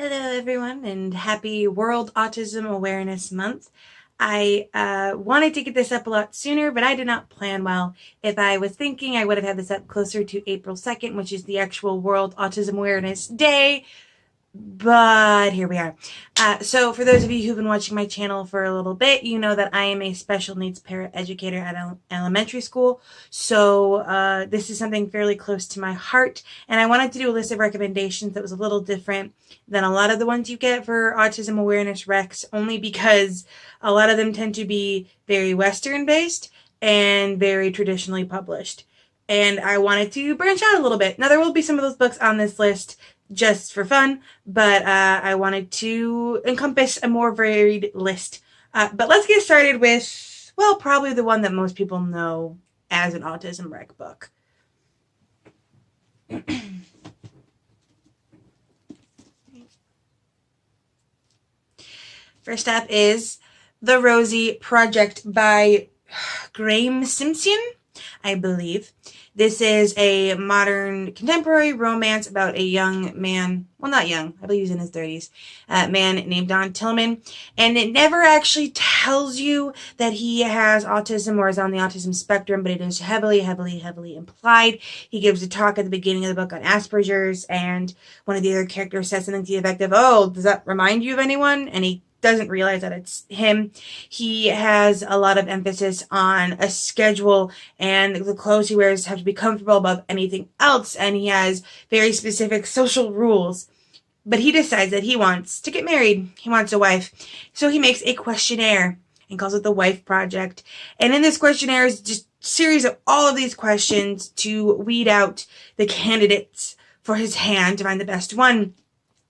Hello everyone and happy World Autism Awareness Month. I wanted to get this up a lot sooner, but I did not plan well. If I was thinking, I would have had this up closer to April 2nd, which is the actual World Autism Awareness Day. But here we are. So for those of you who've been watching my channel for a little bit, you know that I am a special needs paraeducator at elementary school. So this is something fairly close to my heart. And I wanted to do a list of recommendations that was a little different than a lot of the ones you get for autism awareness recs, only because a lot of them tend to be very Western based and very traditionally published. And I wanted to branch out a little bit. Now there will be some of those books on this list just for fun, but I wanted to encompass a more varied list. But let's get started with, well, probably the one that most people know as an autism rec book. First up is The Rosie Project by Graham Simpson, I believe. This is a modern contemporary romance about a young man, well, not young, I believe he's in his 30s, man named Don Tillman. And it never actually tells you that he has autism or is on the autism spectrum, but it is heavily implied. He gives a talk at the beginning of the book on Asperger's, and one of the other characters says something to the effect of, "Oh, does that remind you of anyone?" And he doesn't realize that it's him. He has a lot of emphasis on a schedule, and the clothes he wears have to be comfortable above anything else, and he has very specific social rules. But he decides that he wants to get married. He wants a wife. So he makes a questionnaire and calls it the Wife Project. And in this questionnaire is just a series of all of these questions to weed out the candidates for his hand to find the best one.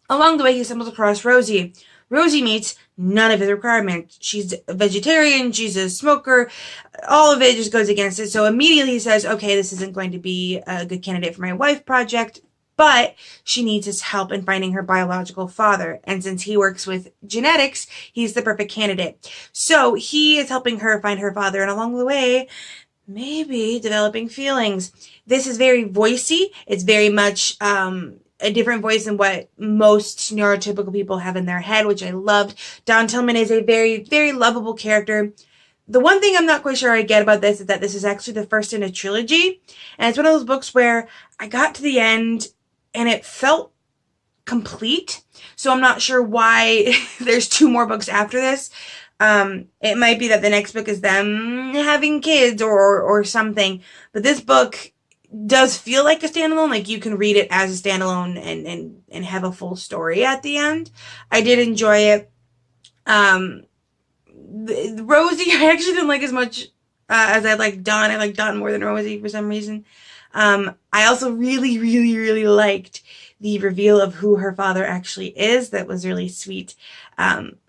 Along the way, he stumbles across Rosie. Rosie meets none of his requirements. She's a vegetarian, she's a smoker, all of it just goes against it. So immediately he says, okay, this isn't going to be a good candidate for my Wife Project, but she needs his help in finding her biological father. And since he works with genetics, he's the perfect candidate. So he is helping her find her father, and along the way, maybe developing feelings. This is very voicey. It's very much, a different voice than what most neurotypical people have in their head, which I loved. Don Tillman is a very, very lovable character. The one thing I'm not quite sure I get about this is that this is actually the first in a trilogy. And it's one of those books where I got to the end and it felt complete. So I'm not sure why there's two more books after this. It might be that the next book is them having kids or something. But this book does feel like a standalone, like you can read it as a standalone and have a full story at the end. I did enjoy it. Rosie, I actually didn't like as much as I liked Don. I liked Don more than Rosie for some reason. I also really liked the reveal of who her father actually is. That was really sweet.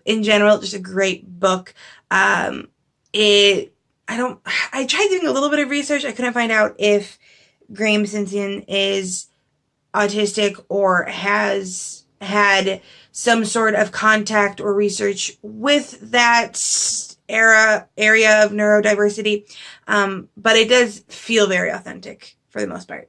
In general, just a great book. I tried doing a little bit of research. I couldn't find out if Graham Simpson is autistic or has had some sort of contact or research with that area of neurodiversity. But it does feel very authentic for the most part.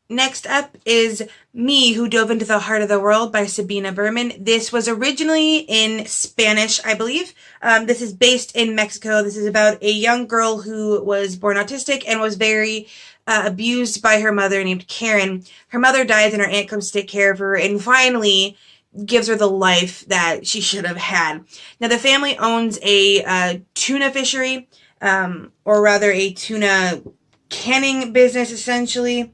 Next up is Me, Who Dove into the Heart of the World by Sabina Berman. This was originally in Spanish, I believe. This is based in Mexico. This is about a young girl who was born autistic and was very abused by her mother named Karen. Her mother dies and her aunt comes to take care of her and finally gives her the life that she should have had. Now, the family owns a tuna fishery, or rather a tuna canning business, essentially.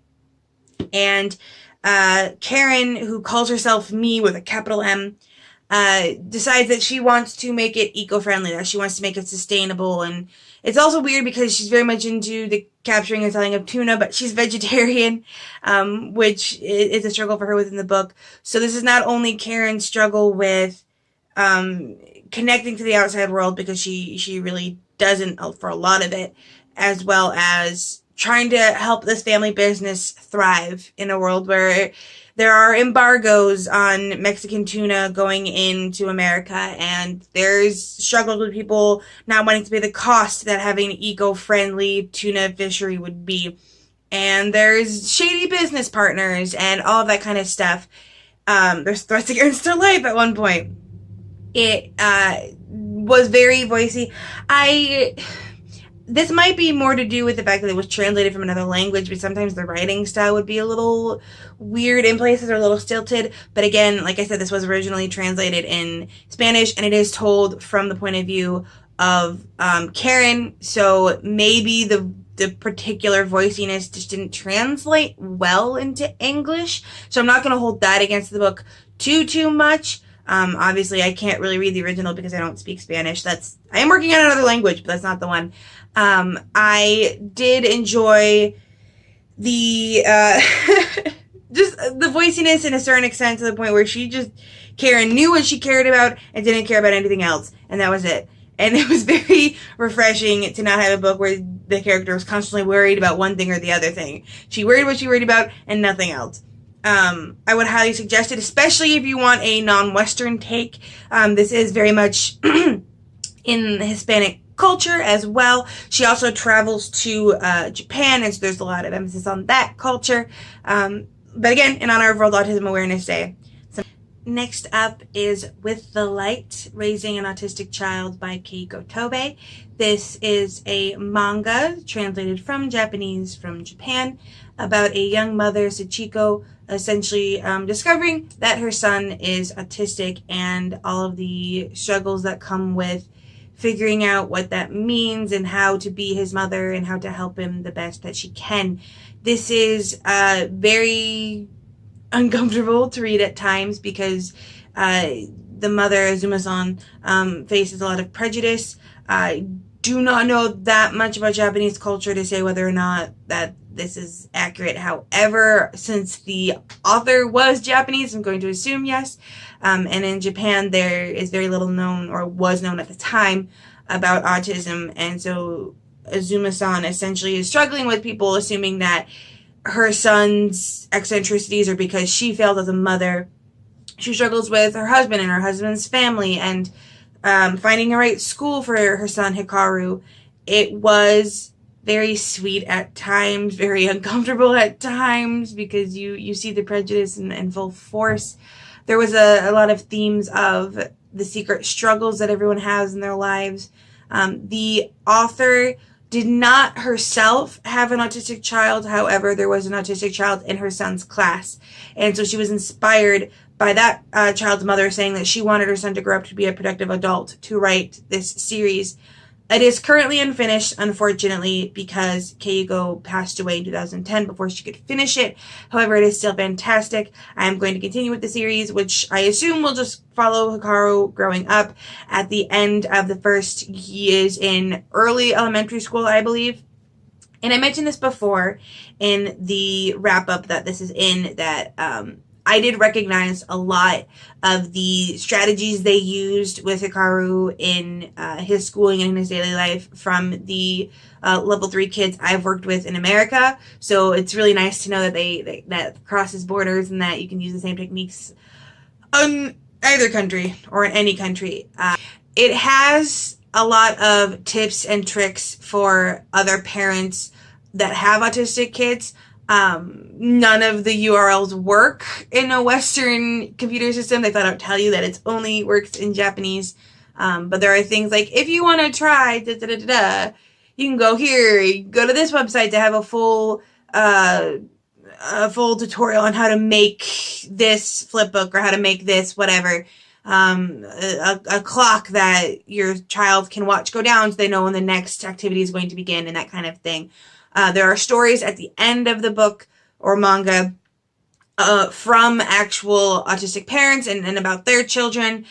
And Karen, who calls herself Me with a capital M, decides that she wants to make it eco-friendly, that she wants to make it sustainable. And it's also weird because she's very much into the capturing and selling of tuna, but she's vegetarian, which is a struggle for her within the book. So this is not only Karen's struggle with connecting to the outside world, because she really doesn't for a lot of it, as well as trying to help this family business thrive in a world where there are embargoes on Mexican tuna going into America, and there's struggles with people not wanting to pay the cost that having an eco-friendly tuna fishery would be. And there's shady business partners and all of that kind of stuff. There's threats against her life at one point. It was very voicey. This might be more to do with the fact that it was translated from another language, but sometimes the writing style would be a little weird in places or a little stilted. But again, like I said, this was originally translated in Spanish, and it is told from the point of view of Karen. So maybe the particular voiciness just didn't translate well into English. So I'm not going to hold that against the book too much. Obviously I can't really read the original because I don't speak Spanish. I am working on another language, but that's not the one. I did enjoy the, just the voiciness in a certain extent, to the point where Karen knew what she cared about and didn't care about anything else. And that was it. And it was very refreshing to not have a book where the character was constantly worried about one thing or the other thing. She worried what she worried about and nothing else. I would highly suggest it, especially if you want a non-Western take. This is very much in the Hispanic culture as well. She also travels to Japan, and so there's a lot of emphasis on that culture. But again, in honor of World Autism Awareness Day. Next up is With the Light, Raising an Autistic Child by Keiko Tobe. This is a manga translated from Japanese from Japan about a young mother, Sachiko, essentially discovering that her son is autistic and all of the struggles that come with figuring out what that means and how to be his mother and how to help him the best that she can. This is very uncomfortable to read at times because the mother, Azuma-san, faces a lot of prejudice. I do not know that much about Japanese culture to say whether or not that this is accurate. However, since the author was Japanese, I'm going to assume yes. And in Japan, there is very little known, or was known at the time, about autism. And so Azuma-san essentially is struggling with people assuming that her son's eccentricities are because she failed as a mother. She struggles with her husband and her husband's family, and finding a right school for her son Hikaru. It was very sweet at times, very uncomfortable at times, because you see the prejudice in full force. There was a lot of themes of the secret struggles that everyone has in their lives. The author did not herself have an autistic child. However, there was an autistic child in her son's class. And so she was inspired by that child's mother saying that she wanted her son to grow up to be a productive adult to write this series. It is currently unfinished, unfortunately, because Keiko passed away in 2010 before she could finish it. However, it is still fantastic. I am going to continue with the series, which I assume will just follow Hikaru growing up. At the end of the first, he is in early elementary school, I believe. And I mentioned this before in the wrap-up that this is in, that I did recognize a lot of the strategies they used with Hikaru in his schooling and in his daily life from the level 3 kids I've worked with in America. So it's really nice to know that that crosses borders and that you can use the same techniques in either country or in any country. It has a lot of tips and tricks for other parents that have autistic kids. None of the URLs work in a Western computer system. They flat out tell you that it only works in Japanese. But there are things like, if you want to try you can go here, you go to this website to have a full tutorial on how to make this flipbook or how to make this whatever. A clock that your child can watch go down so they know when the next activity is going to begin and that kind of thing. There are stories at the end of the book or manga from actual autistic parents and about their children.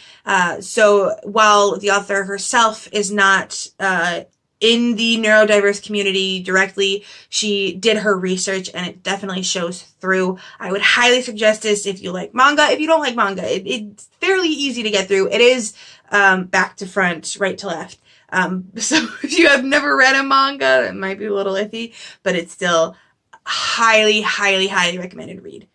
So while the author herself is not in the neurodiverse community directly, she did her research and it definitely shows through. I would highly suggest this if you like manga. If you don't like manga, it's fairly easy to get through. It is back to front, right to left. So if you have never read a manga, it might be a little iffy, but it's still highly, highly, highly recommended read.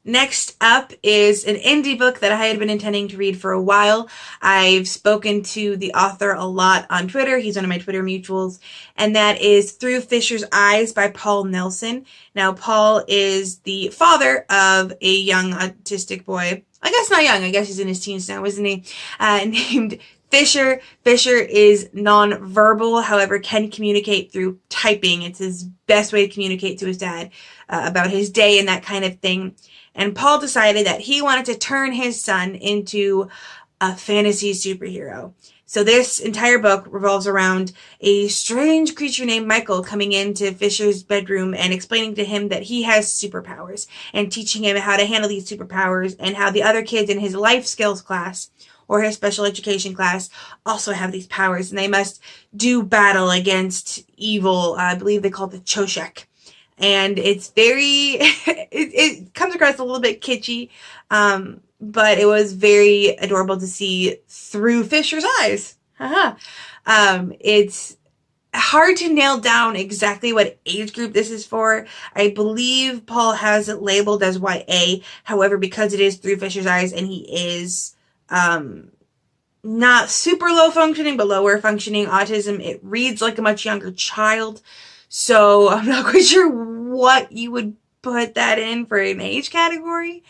Next up is an indie book that I had been intending to read for a while. I've spoken to the author a lot on Twitter. He's one of my Twitter mutuals. And that is Through Fisher's Eyes by Paul Nelson. Now, Paul is the father of a young autistic boy. I guess not young. I guess he's in his teens now, isn't he? Named Fisher. Fisher is nonverbal, however, can communicate through typing. It's his best way to communicate to his dad about his day and that kind of thing. And Paul decided that he wanted to turn his son into a fantasy superhero. So this entire book revolves around a strange creature named Michael coming into Fisher's bedroom and explaining to him that he has superpowers and teaching him how to handle these superpowers and how the other kids in his life skills class or his special education class also have these powers and they must do battle against evil. I believe they call it the Choshek. And it's very, it comes across a little bit kitschy, but it was very adorable to see through Fisher's eyes. It's hard to nail down exactly what age group this is for. I believe Paul has it labeled as YA. However, because it is through Fisher's eyes and he is not super low functioning, but lower functioning autism, it reads like a much younger child. So I'm not quite sure what you would put that in for an age category.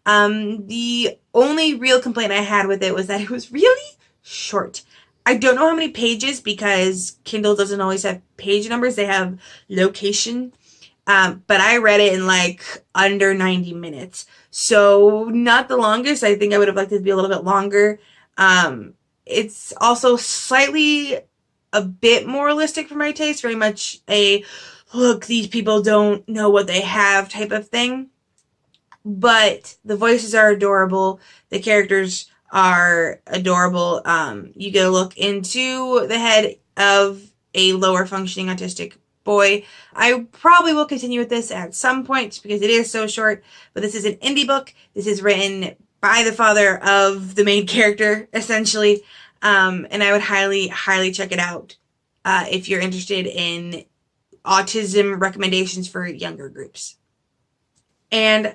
The only real complaint I had with it was that it was really short. I don't know how many pages because Kindle doesn't always have page numbers. They have location. But I read it in like under 90 minutes. So not the longest. I think I would have liked it to be a little bit longer. It's also slightly a bit moralistic for my taste, very much a look, these people don't know what they have type of thing. But the voices are adorable. The characters are adorable. You get a look into the head of a lower functioning autistic boy. I probably will continue with this at some point because it is so short, but this is an indie book. This is written by the father of the main character, essentially. And I would highly, highly check it out if you're interested in autism recommendations for younger groups. And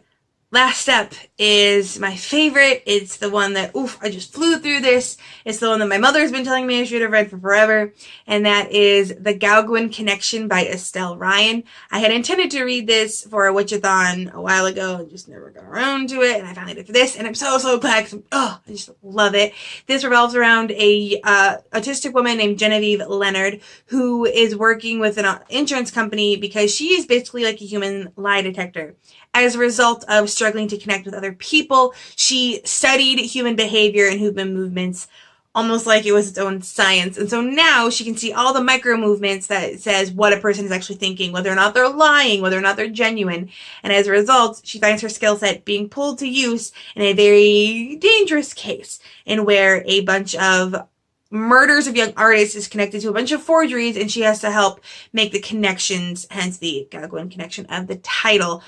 last up is my favorite. It's the one that, I just flew through this. It's the one that my mother's been telling me I should have read for forever. And that is The Gauguin Connection by Estelle Ryan. I had intended to read this for a Witchathon a while ago and just never got around to it. And I finally did for this. And I'm so, so glad because I just love it. This revolves around a autistic woman named Genevieve Leonard who is working with an insurance company because she is basically like a human lie detector. As a result of struggling to connect with other people, she studied human behavior and human movements almost like it was its own science. And so now she can see all the micro movements that says what a person is actually thinking, whether or not they're lying, whether or not they're genuine. And as a result, she finds her skill set being pulled to use in a very dangerous case in where a bunch of murders of young artists is connected to a bunch of forgeries and she has to help make the connections, hence the Gauguin connection of the title.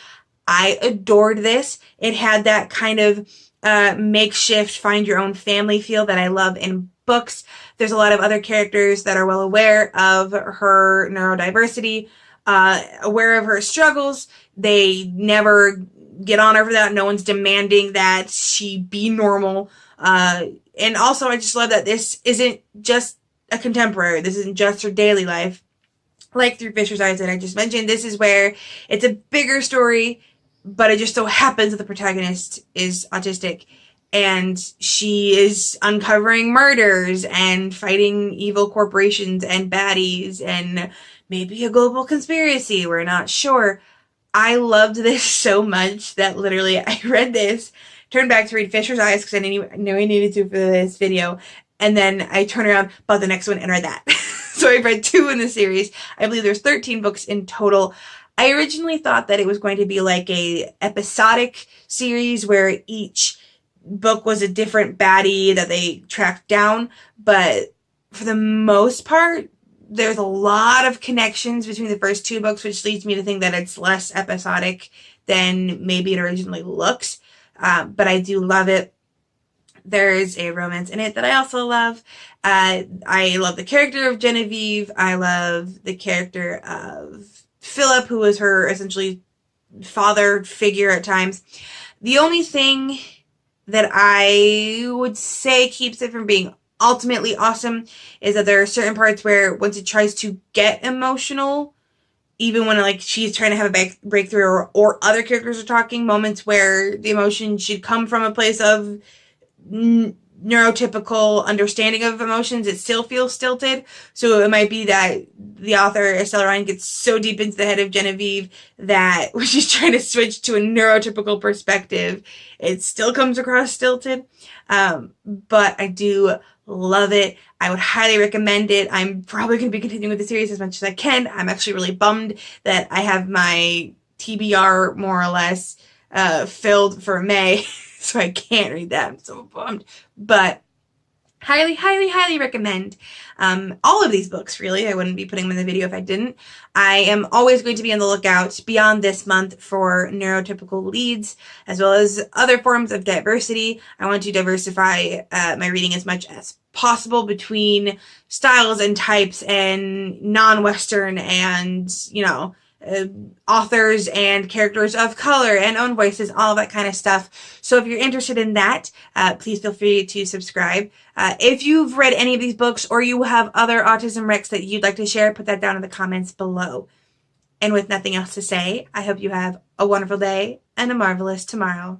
I adored this. It had that kind of makeshift find your own family feel that I love in books. There's a lot of other characters that are well aware of her neurodiversity, aware of her struggles. They never get on her for that. No one's demanding that she be normal. And also I just love that this isn't just a contemporary. This isn't just her daily life. Like Through Fisher's Eyes that I just mentioned, this is where it's a bigger story, but it just so happens that the protagonist is autistic and she is uncovering murders and fighting evil corporations and baddies and maybe a global conspiracy. We're not sure. I loved this so much that literally I read this, turned back to read Fisher's Eyes because I knew I needed to for this video, and then I turned around, bought the next one, and read that. So I've read 2 in the series. I believe there's 13 books in total. I originally thought that it was going to be like a episodic series where each book was a different baddie that they tracked down, but for the most part, there's a lot of connections between the first 2 books, which leads me to think that it's less episodic than maybe it originally looks, but I do love it. There's a romance in it that I also love. I love the character of Genevieve. I love the character of Philip, who was her essentially father figure at times. The only thing that I would say keeps it from being ultimately awesome is that there are certain parts where once it tries to get emotional, even when like she's trying to have a breakthrough, or other characters are talking, moments where the emotion should come from a place of neurotypical understanding of emotions, it still feels stilted. So it might be that the author, Estelle Ryan, gets so deep into the head of Genevieve that when she's trying to switch to a neurotypical perspective, it still comes across stilted. But I do love it. I would highly recommend it. I'm probably going to be continuing with the series as much as I can. I'm actually really bummed that I have my TBR more or less filled for May, so I can't read that. I'm so bummed. But highly, highly, highly recommend all of these books, really. I wouldn't be putting them in the video if I didn't. I am always going to be on the lookout beyond this month for neurotypical leads, as well as other forms of diversity. I want to diversify my reading as much as possible between styles and types and non-Western and, authors and characters of color and own voices, all that kind of stuff. So if you're interested in that, please feel free to subscribe. If you've read any of these books or you have other autism recs that you'd like to share, put that down in the comments below. And with nothing else to say, I hope you have a wonderful day and a marvelous tomorrow.